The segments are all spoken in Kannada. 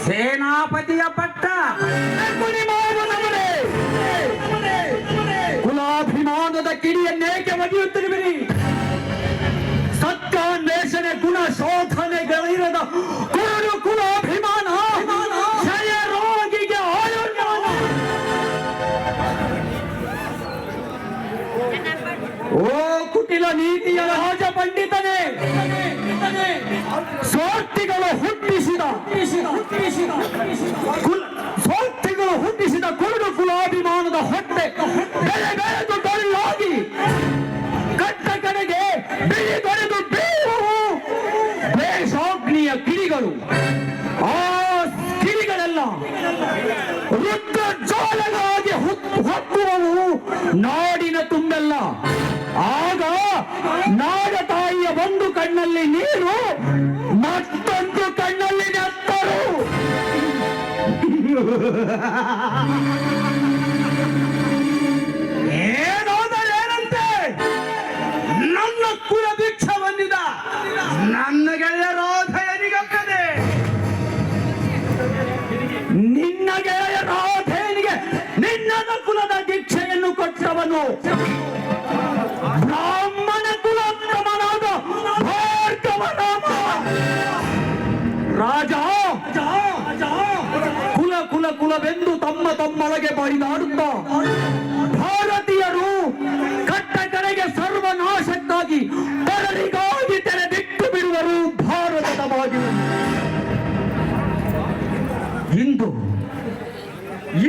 ಸೇನಾಪತಿಯ ಪಟ್ಟ ಕುಲಾಭಿಮಾನದ ಕಿಡಿಯನ್ನೇಕೆ ಒಗೆಯುತ್ತಿರುವಿರಿ? ಸತ್ಯಾನ್ವೇಷಣೆ ಗುಣ ಶೋಧನೆಗಳಿರದ ಕುರುಡು ಕುಲಾಭಿಮಾನ ಜಯ ರೋಗಿಗೆ ಆಯುರ್ಮಾನ. ಓ ಕುಟಿಲ ನೀತಿಯ ರಾಜ ಪಂಡಿತನೇ, ಸ್ವಾರ್ಥಿಗಳು ಹುಟ್ಟಿಸಿದ ಕುರುಡು ಕುಲಾಭಿಮಾನದ ಹೊಟ್ಟೆ ಬೆಳೆ ಬೆಳೆದು ಡೊಳ್ಳಾಗಿ ಕಟ್ಟ ಕಡೆಗೆ ಬಿಳಿ ತೊರೆದು ಬೀಳುವು ದ್ವೇಷಾಗ್ನಿಯ ಕಿಡಿಗಳು. ಆ ಕಿಡಿಗಳೆಲ್ಲ ರುದ್ರ ಜ್ವಾಲೆಗಳಾಗಿ ಹೊತ್ತುವವು ನಾಡಿನ ತುಂಬೆಲ್ಲ. ಆಗ ನಾಡ ತಾಯಿಯ ಒಂದು ಕಣ್ಣಲ್ಲಿ ನೀರು, ಮತ್ತೊಂದು ಕಣ್ಣಲ್ಲಿ ನೆತ್ತರು. ಏನಾದರೇನಂತೆ? ನನ್ನ ಕುಲ ದೀಕ್ಷ ಬಂದಿದ ನನ್ನ ಗೆಳೆಯ ರಾಧೆಯನಿಗಕ್ಕದೆ. ನಿನ್ನ ಗೆಳೆಯ ರಾಧೇನಿಗೆ ನಿನ್ನ ಕುಲದ ದೀಕ್ಷೆಯನ್ನು ಕೊಟ್ಟವನು ಬ್ರಾಹ್ಮಣ ಕುಲೋತ್ತಮನಾದ ಭಾರ್ಗವರಾಮ. ರಾಜ ಕುಲವೆಂದು ತಮ್ಮೊಳಗೆ ಬಡಿದಾಡುತ್ತ ಭಾರತೀಯರು ಕಟ್ಟ ಕಡೆಗೆ ಸರ್ವನಾಶಕ್ಕಾಗಿ ಪರರಿಗಾಗಿ ತೆರೆ ಬಿಟ್ಟು ಬಿಡುವರು ಭಾರತದ ಬಾಗಿಲು.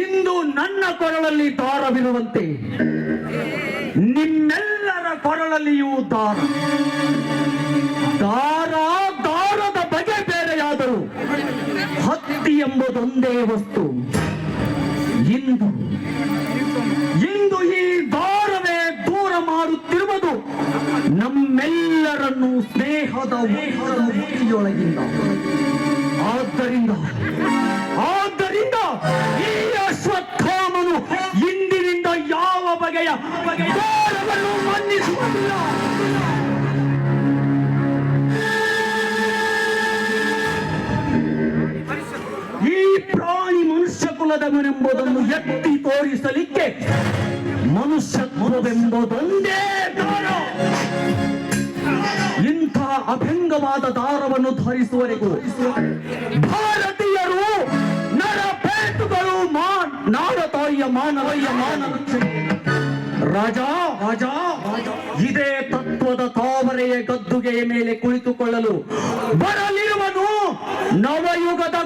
ಇಂದು ನನ್ನ ಕೊರಳಲ್ಲಿ ದಾರವಿರುವಂತೆ ನಿಮ್ಮೆಲ್ಲರ ಕೊರಳಲ್ಲಿಯೂ ದಾರದ ಬಗೆ ಬೇರೆಯಾದರೂ ಹತ್ತಿ ಎಂಬುದೊಂದೇ ವಸ್ತು. ಇಂದು ಈ ದಾರವೇ ದೂರ ಮಾಡುತ್ತಿರುವುದು ನಮ್ಮೆಲ್ಲರನ್ನು ಸ್ನೇಹದ ಮುಖಿಯೊಳಗಿಂದ. ಆದ್ದರಿಂದ ಈ ಅಶ್ವತ್ಥಾಮನು ಇಂದಿನಿಂದ ಯಾವ ಬಗೆಯ ದಾರವನ್ನು ಮನ್ನಿಸುವುದಿಲ್ಲ. ಈ ಪ್ರಾಣಿ ಮನುಷ್ಯ ಕುಲದವನೆಂಬುದನ್ನು ಎತ್ತಿ ತೋರಿಸಲಿಕ್ಕೆ ಮನುಷ್ಯತ್ವವೆಂಬುದೊಂದೇ ದಾರ. ಇಂಥ ಅಭಂಗವಾದ ದಾರವನ್ನು ಧರಿಸುವವರೆಗೂ ಭಾರತೀಯರು ನರಪೇಟುಗಳು ನಾಡ ತಾಯಿಯ ಮಾನವಯ್ಯ ರಾಜ ಇದೇ ತತ್ವದ ತಾವರೆಯ ಗದ್ದುಗೆಯ ಮೇಲೆ ಕುಳಿತುಕೊಳ್ಳಲು ಬರಲಿರುವನು ನವಯುಗದ